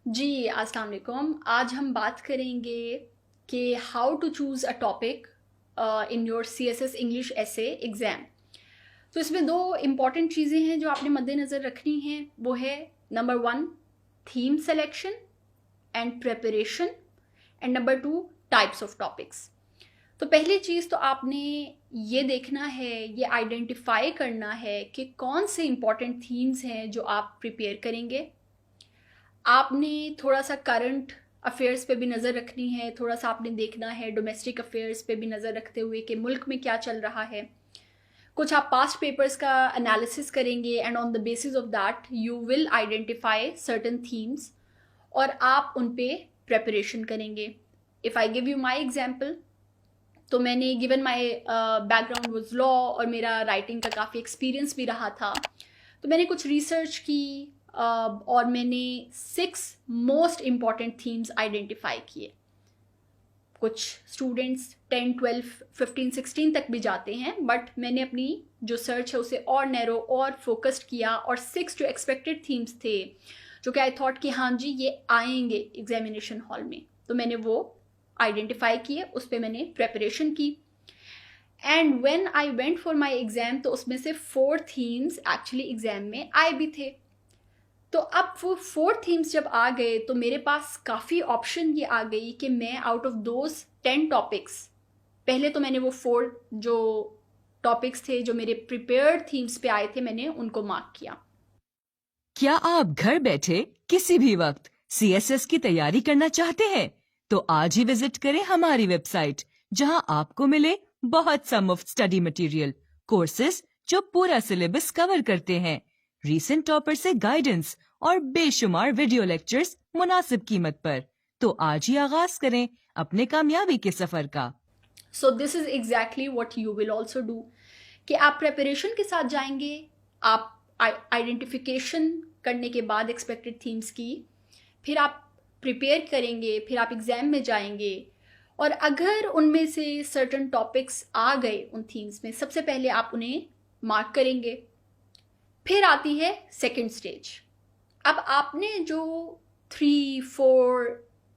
जी, अस्सलाम वालेकुम। आज हम बात करेंगे कि how to choose a topic in your CSS English essay exam. तो इसमें दो इम्पॉर्टेंट चीज़ें हैं जो आपने मद्देनज़र रखनी हैं। वो है number one, theme selection and preparation, and number two, types of topics. तो पहली चीज़ तो आपने ये देखना है, ये आइडेंटिफाई करना है कि कौन से इम्पॉर्टेंट थीम्स हैं जो आप प्रिपेयर करेंगे। आपने थोड़ा सा करंट अफेयर्स पे भी नज़र रखनी है, थोड़ा सा आपने देखना है डोमेस्टिक अफेयर्स पे भी नज़र रखते हुए कि मुल्क में क्या चल रहा है। कुछ आप पास्ट पेपर्स का एनालिसिस करेंगे and on the basis of that you will identify certain themes और आप उन पे प्रेपरेशन करेंगे। If I give you my example, तो मैंने given my background was law और मेरा राइटिंग का काफ़ी एक्सपीरियंस भी रहा था। तो मैंने कुछ रिसर्च की और मैंने 6 मोस्ट इम्पॉर्टेंट थीम्स आइडेंटिफाई किए। कुछ स्टूडेंट्स 10, 12, 15, 16 तक भी जाते हैं, बट मैंने अपनी जो सर्च है उसे और नैरो और फोकस्ड किया और 6 जो एक्सपेक्टेड थीम्स थे जो कि आई थॉट कि हाँ जी ये आएंगे एग्जामिनेशन हॉल में, तो मैंने वो आइडेंटिफाई किए, उस पर मैंने प्रेपरेशन की। And when I went for my exam तो उसमें से 4 थीम्स एक्चुअली एग्जाम में आए भी थे। तो अब वो 4 थीम्स जब आ गए तो मेरे पास काफ़ी ऑप्शन ये आ गई कि मैं आउट ऑफ दोज 10 टॉपिक्स, पहले तो मैंने वो 4 जो टॉपिक्स थे जो मेरे प्रिपेयर्ड थीम्स पे आए थे मैंने उनको मार्क किया। क्या आप घर बैठे किसी भी वक्त सीएसएस की तैयारी करना चाहते हैं? तो आज ही विजिट करें हमारी वेबसाइट, जहां आपको मिले बहुत सा मुफ्त स्टडी मटेरियल, कोर्सेज जो पूरा सिलेबस कवर करते हैं, रीसेंट टॉपर से गाइडेंस और बेशुमार वीडियो लेक्चर्स मुनासिब कीमत पर। तो आज ही आगाज करें अपने कामयाबी के सफर का। So this is exactly what you will also do कि आप प्रेपरेशन के साथ जाएंगे। आप आइडेंटिफिकेशन करने के बाद एक्सपेक्टेड थीम्स की, फिर आप प्रिपेयर करेंगे, फिर आप एग्ज़ाम में जाएंगे और अगर उनमें से सर्टन टॉपिक्स आ गए उन थीम्स में, सबसे पहले आप उन्हें मार्क करेंगे। फिर आती है सेकंड स्टेज। अब आपने जो 3, 4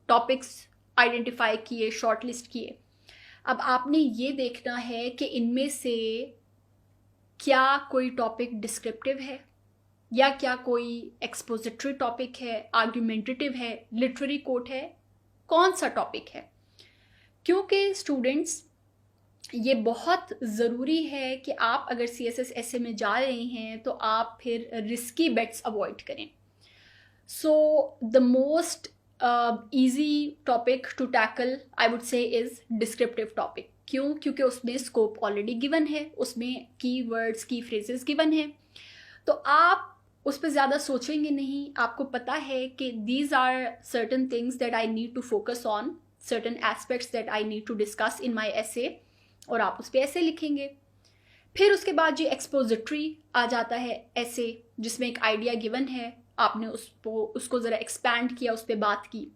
टॉपिक्स आइडेंटिफाई किए, शॉर्ट लिस्ट किए, अब आपने ये देखना है कि इनमें से क्या कोई टॉपिक डिस्क्रिप्टिव है या क्या कोई एक्सपोजिटरी टॉपिक है, आर्ग्यूमेंटेटिव है, लिटरेरी कोट है, कौन सा टॉपिक है। क्योंकि स्टूडेंट्स, ये बहुत ज़रूरी है कि आप अगर सी एस एस ऐसे में जा रहे हैं तो आप फिर रिस्की बेट्स अवॉइड करें। So the most easy topic to tackle I would say is descriptive topic. क्यों? क्योंकि उसमें स्कोप ऑलरेडी गिवन है, उसमें की वर्ड्स, की फ्रेजेस गिवन है, तो आप उस पर ज़्यादा सोचेंगे नहीं। आपको पता है कि these are certain things that I need to focus on, certain aspects that I need to discuss in my essay, और आप उस पर ऐसे लिखेंगे। फिर उसके बाद जो एक्सपोजिटरी आ जाता है ऐसे, जिसमें एक आइडिया गिवन है, आपने उसको ज़रा एक्सपैंड किया, उस पर बात की।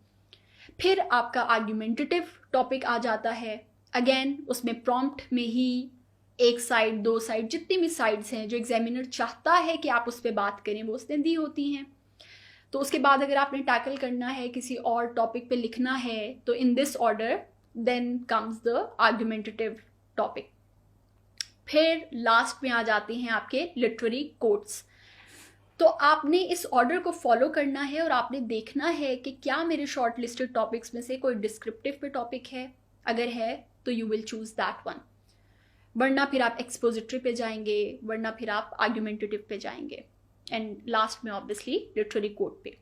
फिर आपका आर्ग्यूमेंटेटिव टॉपिक आ जाता है। अगेन उसमें प्रॉम्प्ट में ही 1 साइड, 2 साइड, जितनी भी साइड्स हैं जो एग्जामिनर चाहता है कि आप उस पर बात करें वो उसने दी होती हैं। तो उसके बाद अगर आपने टैकल करना है, किसी और टॉपिक पे लिखना है, तो in this order then comes the argumentative topic. फिर लास्ट में आ जाते हैं आपके लिटरेरी कोट्स। तो आपने इस ऑर्डर को फॉलो करना है और आपने देखना है कि क्या मेरे शॉर्ट लिस्टेड टॉपिक्स में से कोई डिस्क्रिप्टिव पे टॉपिक है। अगर है तो you will choose that one, वरना फिर आप एक्सपोजिटरी पे जाएंगे, वरना फिर आप आर्ग्यूमेंटेटिव पे जाएंगे, एंड लास्ट में ऑब्वियसली लिटरेरी कोट पे।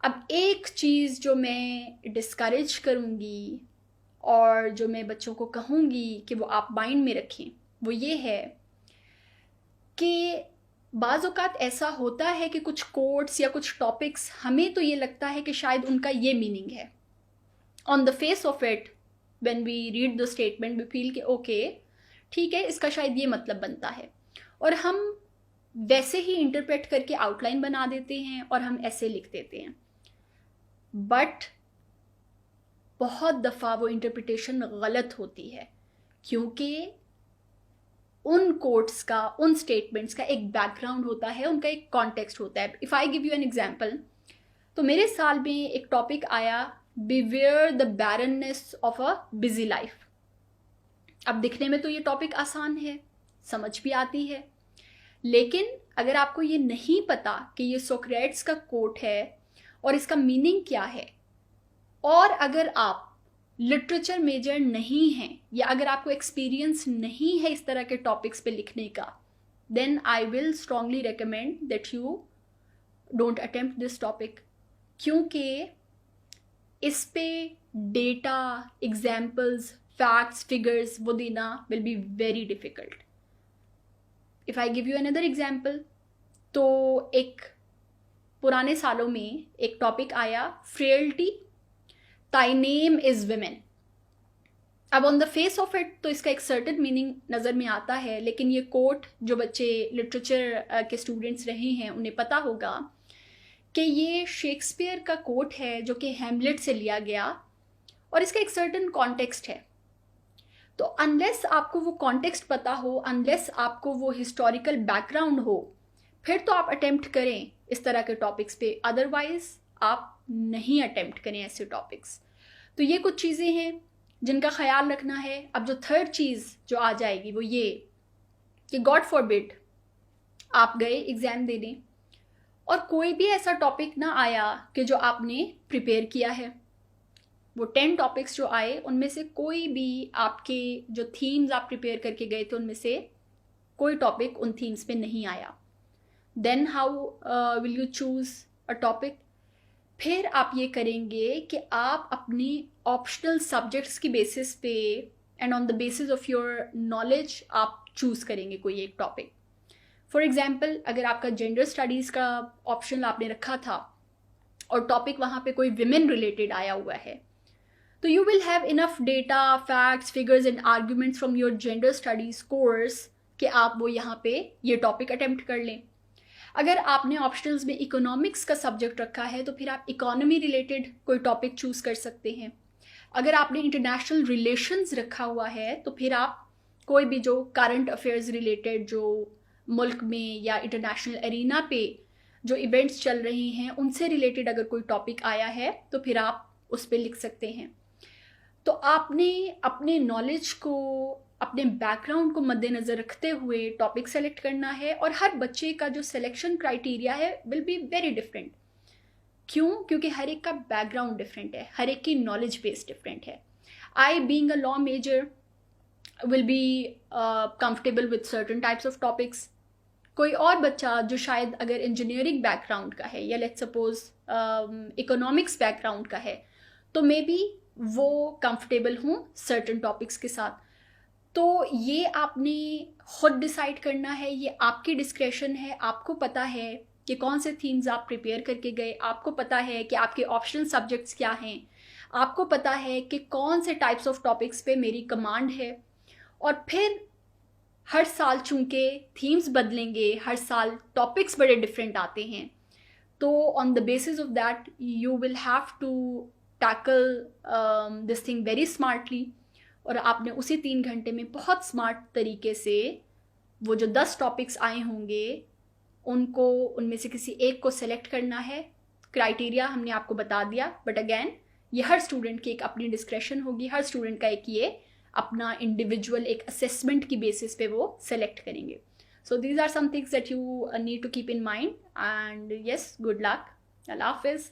अब एक चीज़ जो मैं डिस्करेज करूँगी और जो मैं बच्चों को कहूँगी कि वो आप माइंड में रखें, वो ये है कि बाज़ औक़ात ऐसा होता है कि कुछ कोट्स या कुछ टॉपिक्स हमें तो ये लगता है कि शायद उनका ये मीनिंग है। On the face of it, when we read the statement we feel कि ओके ठीक है, इसका शायद ये मतलब बनता है, और हम वैसे ही इंटरप्रेट करके आउटलाइन बना देते हैं और हम ऐसे लिख देते हैं। बट बहुत दफ़ा वो इंटरप्रिटेशन गलत होती है, क्योंकि उन कोट्स का, उन स्टेटमेंट्स का एक बैकग्राउंड होता है, उनका एक कॉन्टेक्स्ट होता है। If I give you an example, तो मेरे साल में एक टॉपिक आया, beware the barrenness of a busy life. अब दिखने में तो ये टॉपिक आसान है, समझ भी आती है, लेकिन अगर आपको ये नहीं पता कि ये सोक्रेट्स का कोट है और इसका मीनिंग क्या है, और अगर आप लिटरेचर मेजर नहीं हैं या अगर आपको एक्सपीरियंस नहीं है इस तरह के टॉपिक्स पे लिखने का, then I will strongly recommend that you don't attempt this topic, क्योंकि इस पे डेटा, एग्जाम्पल्स, फैक्ट्स, फिगर्स वो देना will be very difficult. If I give you another example, तो एक पुराने सालों में एक टॉपिक आया, फ्रेल्टी, ताई नेम इज विमेन। अब on the face of it तो इसका एक सर्टेन मीनिंग नज़र में आता है, लेकिन ये कोट जो बच्चे लिटरेचर के स्टूडेंट्स रहे हैं उन्हें पता होगा कि ये शेक्सपियर का कोट है जो कि हैमलेट से लिया गया, और इसका एक सर्टेन कॉन्टेक्स्ट है। तो अनलेस आपको वो कॉन्टेक्स्ट पता हो, अनलेस आपको वो हिस्टोरिकल बैकग्राउंड हो, फिर तो आप अटेम्प्ट करें इस तरह के टॉपिक्स पे, अदरवाइज आप नहीं अटेम्प्ट करें ऐसे टॉपिक्स। तो ये कुछ चीज़ें हैं जिनका ख्याल रखना है। अब जो थर्ड चीज़ जो आ जाएगी वो ये कि गॉड फॉरबिड आप गए एग्ज़ाम देने और कोई भी ऐसा टॉपिक ना आया कि जो आपने प्रिपेयर किया है। वो 10 टॉपिक्स जो आए उनमें से कोई भी आपके जो थीम्स आप प्रिपेयर करके गए थे उनमें से कोई टॉपिक उन थीम्स पे नहीं आया, then how will you choose a topic? फिर आप ये करेंगे कि आप अपनी ऑप्शनल सब्जेक्ट्स की बेसिस पे and on the basis of your knowledge आप चूज़ करेंगे कोई एक टॉपिक। फॉर एग्जाम्पल, अगर आपका जेंडर स्टडीज़ का ऑप्शन आपने रखा था और टॉपिक वहाँ पे कोई विमेन रिलेटेड आया हुआ है, तो you will have enough data, facts, figures and arguments from your gender studies course कि आप वो यहाँ पे ये टॉपिक अटेम्प्ट कर लें। अगर आपने ऑप्शनल्स में इकोनॉमिक्स का सब्जेक्ट रखा है तो फिर आप इकोनॉमी रिलेटेड कोई टॉपिक चूज़ कर सकते हैं। अगर आपने इंटरनेशनल रिलेशंस रखा हुआ है तो फिर आप कोई भी जो करंट अफेयर्स रिलेटेड, जो मुल्क में या इंटरनेशनल एरिना पे जो इवेंट्स चल रही हैं उनसे रिलेटेड अगर कोई टॉपिक आया है तो फिर आप उस पर लिख सकते हैं। तो आपने अपने नॉलेज को, अपने बैकग्राउंड को मद्देनज़र रखते हुए टॉपिक सेलेक्ट करना है, और हर बच्चे का जो सिलेक्शन क्राइटेरिया है विल बी वेरी डिफरेंट। क्यों? क्योंकि हर एक का बैकग्राउंड डिफरेंट है, हर एक की नॉलेज बेस डिफरेंट है। I being a law major will be comfortable with certain types of topics. कोई और बच्चा जो शायद अगर इंजीनियरिंग बैकग्राउंड का है या लेट्स सपोज इकोनॉमिक्स बैकग्राउंड का है, तो मे बी वो कंफर्टेबल हूँ सर्टन टॉपिक्स के साथ। तो ये आपने खुद डिसाइड करना है, ये आपकी डिस्क्रेशन है। आपको पता है कि कौन से थीम्स आप प्रिपेयर करके गए, आपको पता है कि आपके ऑप्शनल सब्जेक्ट्स क्या हैं, आपको पता है कि कौन से टाइप्स ऑफ टॉपिक्स पे मेरी कमांड है। और फिर हर साल चूँकि थीम्स बदलेंगे, हर साल टॉपिक्स बड़े डिफरेंट आते हैं, तो on the basis of that you will have to tackle this thing very smartly, और आपने उसी 3 घंटे में बहुत स्मार्ट तरीके से वो जो 10 टॉपिक्स आए होंगे उनको, उनमें से किसी एक को सेलेक्ट करना है। क्राइटेरिया हमने आपको बता दिया, बट अगेन ये हर स्टूडेंट की एक अपनी डिस्क्रेशन होगी, हर स्टूडेंट का एक ये अपना इंडिविजुअल एक असेसमेंट की बेसिस पे वो सेलेक्ट करेंगे। So these are some things that you need to keep in mind, and yes, good luck, अल्लाह हाफिज़।